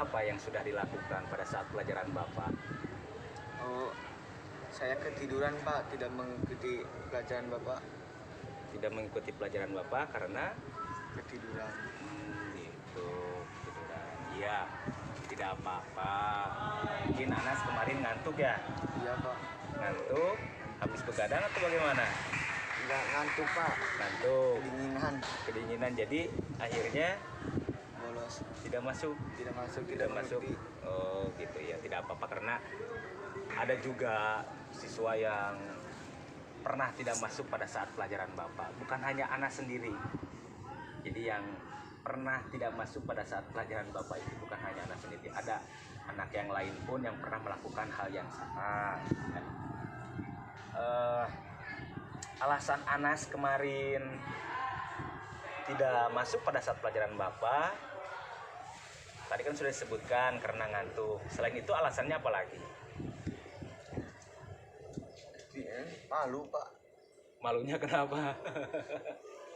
apa yang sudah dilakukan pada saat pelajaran Bapak? Oh, saya ketiduran Pak, tidak mengikuti pelajaran Bapak. Tidak mengikuti pelajaran Bapak karena Ketiduran. gitu, ketiduran. Iya, tidak apa-apa. Mungkin Anas kemarin ngantuk ya? Iya Pak. Ngantuk, habis begadang atau bagaimana? Nggak ngantuk Pak, Ngantuk, kedinginan, kedinginan, jadi akhirnya bolos, tidak masuk. tidak masuk, Tidak masuk. mengerti. Oh gitu ya, tidak apa-apa karena ada juga siswa yang pernah tidak masuk pada saat pelajaran Bapak. Bukan hanya Anas sendiri. Jadi yang pernah tidak masuk pada saat pelajaran Bapak itu bukan hanya Anas sendiri. Ada anak yang lain pun yang pernah melakukan hal yang sama. Alasan Anas kemarin tidak masuk pada saat pelajaran Bapak tadi kan sudah disebutkan karena ngantuk. Selain itu alasannya apa lagi? Malu Pak, Malunya kenapa?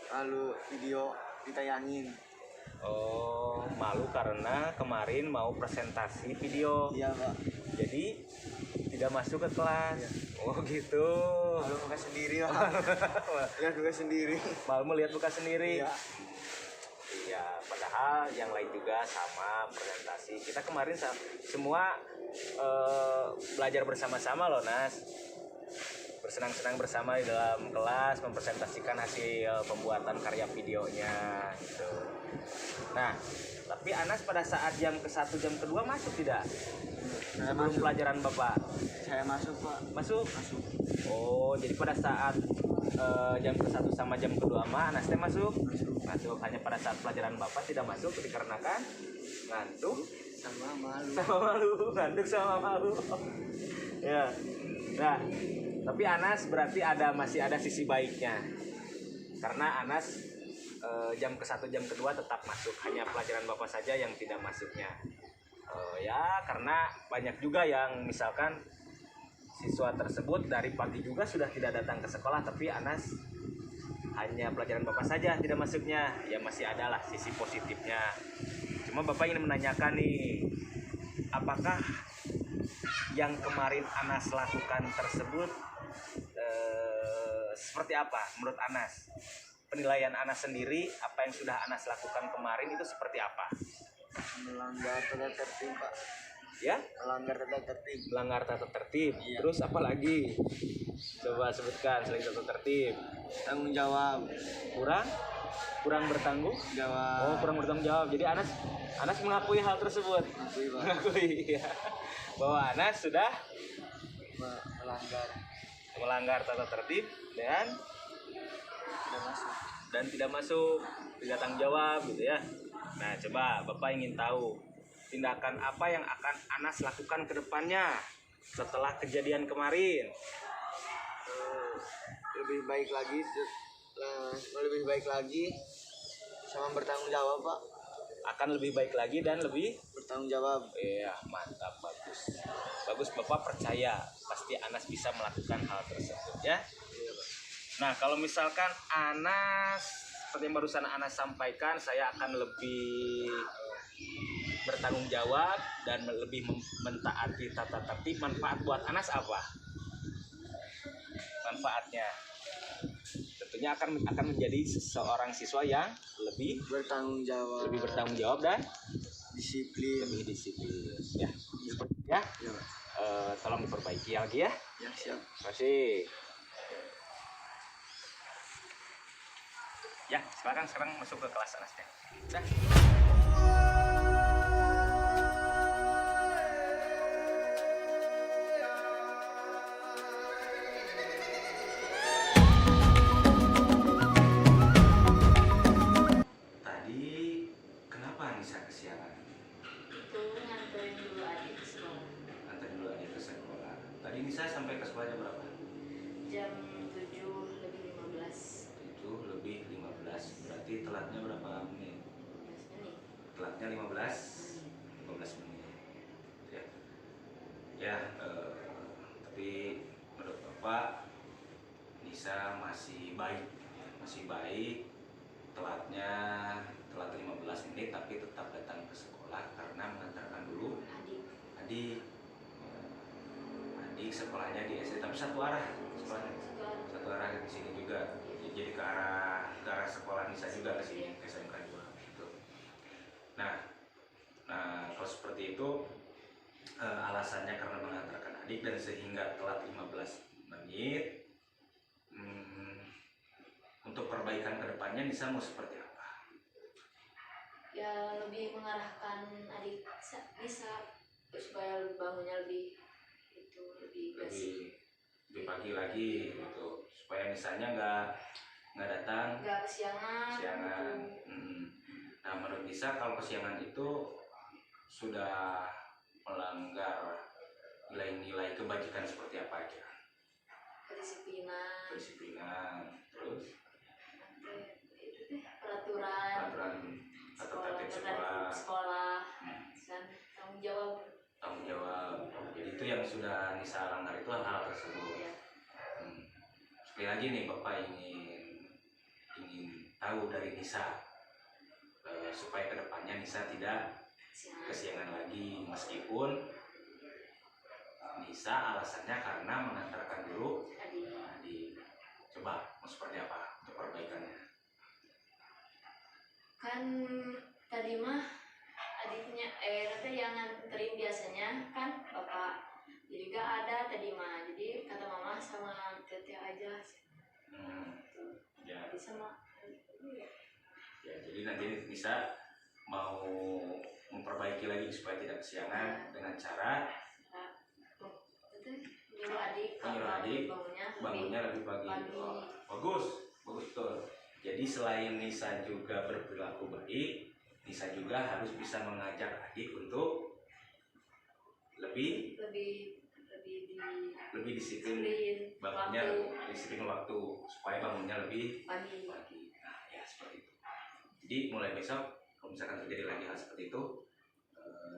malu video ditayangin. Oh, malu karena kemarin mau presentasi video. Iya Pak. Jadi tidak masuk ke kelas. Iya. Oh gitu. Malu muka sendiri Pak. Lihat muka sendiri. Malu melihat muka sendiri. Iya. Iya, padahal yang lain juga sama presentasi. Kita kemarin semua belajar bersama-sama loh, Nas. Bersenang-senang bersama di dalam kelas mempresentasikan hasil pembuatan karya videonya gitu. Nah, tapi Anas pada saat jam ke-1 jam kedua masuk tidak? Saya Sebelum masuk. pelajaran Bapak. Saya masuk Pak. Masuk? Masuk. Oh, jadi pada saat jam ke-1 sama jam kedua mah Anas teh masuk? Masuk. Masuk. Hanya pada saat pelajaran Bapak tidak masuk dikarenakan ngantuk Sama malu. sama malu, ngantuk sama malu. Ya. Nah, tapi Anas berarti masih ada sisi baiknya. Karena Anas jam ke-1 jam kedua tetap masuk, hanya pelajaran Bapak saja yang tidak masuknya. Ya, karena banyak juga yang misalkan siswa tersebut dari pagi juga sudah tidak datang ke sekolah, tapi Anas hanya pelajaran Bapak saja tidak masuknya. Ya masih ada lah sisi positifnya. Cuma Bapak ingin menanyakan nih, apakah yang kemarin Anas lakukan tersebut seperti apa menurut Anas? Penilaian Anas sendiri, apa yang sudah Anas lakukan kemarin itu seperti apa? Melanggar tata tertib Pak. Ya? Melanggar tata tertib. Melanggar tata tertib. Iya. Terus apa lagi? Coba sebutkan selain tata tertib. Tanggung jawab. Kurang bertanggung Jawab. Oh, kurang bertanggung jawab. Jadi Anas mengakui hal tersebut. Mengakui Pak. Mengakui ya. Bahwa Anas sudah melanggar tata tertib dan tidak masuk, tidak tanggung jawab gitu ya. Nah, coba Bapak ingin tahu tindakan apa yang akan Anas lakukan ke depannya setelah kejadian kemarin. Lebih baik lagi sama bertanggung jawab Pak. Akan lebih baik lagi dan lebih Bertanggung jawab. iya, mantap, bagus Bapak percaya pasti Anas bisa melakukan hal tersebut ya. Iya Pak. Nah, kalau misalkan Anas seperti yang barusan Anas sampaikan, saya akan lebih bertanggung jawab dan lebih mentaati tata tertib. Manfaat buat Anas apa? Manfaatnya tentunya akan menjadi seorang siswa yang lebih Bertanggung jawab. dan Disiplin. lebih disiplin ya. Ya, Iya Pak. tolong diperbaiki lagi ya. Ya siap. Terima kasih. Ya, sekarang masuk ke kelas Anas ya. Dah. Tadi kenapa Anissa kesiangan? Itu nganterin dulu adik ke sekolah Antar dulu adik ke sekolah. Tadi Nisa sampai ke sekolahnya berapa? jam 7:15 Itu lebih 15. Berarti telatnya berapa menit? 15 menit. Telatnya 15 menit. Ya. Ya, tapi menurut Bapak Nisa masih baik. Telat 15 menit tapi tetap datang ke sekolah karena mengantarkan adik sekolahnya di SD tapi satu arah sekolahnya, satu arah di sini juga, jadi ke arah sekolah Nisa juga ke sini ke SMK 2 gitu. Nah kalau seperti itu alasannya karena mengantarkan adik dan sehingga telat 15 menit. Untuk perbaikan kedepannya Nisa mau seperti apa? Ya lebih mengarahkan adik bisa supaya bangunnya lebih lebih pagi lagi gitu, supaya Nisanya nggak datang nggak kesiangan gitu. Nah menurut Nisa kalau kesiangan itu sudah melanggar nilai-nilai kebajikan seperti apa aja? Kedisiplinan, terus itu deh peraturan atau tertib sekolah dan tanggung jawab. Jadi itu yang sudah Nisa langgar itu hal tersebut. Ya. Sekali lagi nih Bapak ingin tahu dari Nisa supaya kedepannya Nisa tidak kesiangan lagi, meskipun Nisa alasannya karena mengantarkan dulu adik. Coba mau seperti apa untuk perbaikannya? Kan tadi mah adiknya nanti yang nganterin biasanya kan bapak, jadi gak ada tadi mah, jadi kata mama sama teteh aja. Ya. Jadi sama Ya, jadi nanti Nisa mau memperbaiki lagi supaya tidak kesiangan dengan cara nyuruh adik bangunnya lebih pagi. Oh, bagus betul. Jadi selain Nisa juga berperilaku baik, Nisa juga harus bisa mengajak adik untuk lebih disiplin bangunnya, disiplin waktu supaya bangunnya lebih pagi. Nah ya seperti itu. Jadi mulai besok kalau misalkan terjadi lagi hal seperti itu,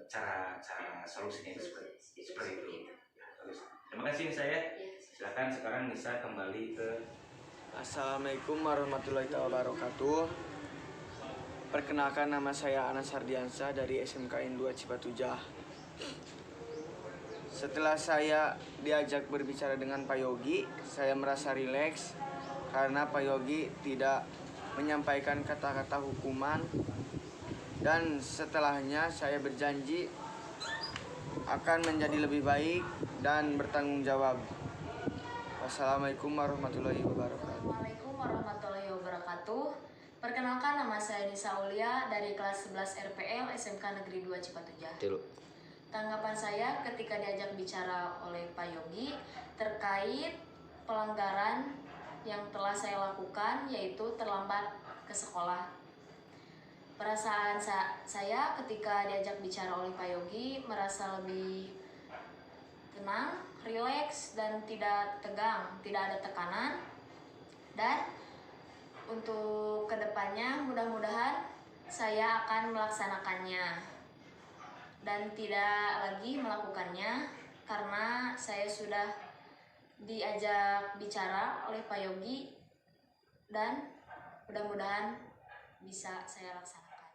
cara solusinya itu seperti itu. Terus terima kasih Nisa ya. Silakan sekarang Nisa kembali ke. Assalamualaikum warahmatullahi wabarakatuh. Perkenalkan, nama saya Anas Hardiansyah dari SMKN 2 Cipatujah. Setelah saya diajak berbicara dengan Pak Yogi, saya merasa rileks karena Pak Yogi tidak menyampaikan kata-kata hukuman, dan setelahnya saya berjanji akan menjadi lebih baik dan bertanggung jawab. Wassalamualaikum warahmatullahi wabarakatuh. Assalamualaikum warahmatullahi wabarakatuh. Perkenalkan, nama saya Nisa Aulia dari kelas 11 RPL SMK Negeri 2 Cipatujah. Tanggapan saya ketika diajak bicara oleh Pak Yogi terkait pelanggaran yang telah saya lakukan, yaitu terlambat ke sekolah. Perasaan saya ketika diajak bicara oleh Pak Yogi merasa lebih tenang, rileks, dan tidak tegang, tidak ada tekanan. Dan untuk kedepannya mudah-mudahan saya akan melaksanakannya dan tidak lagi melakukannya, karena saya sudah diajak bicara oleh Pak Yogi dan mudah-mudahan bisa saya laksanakan.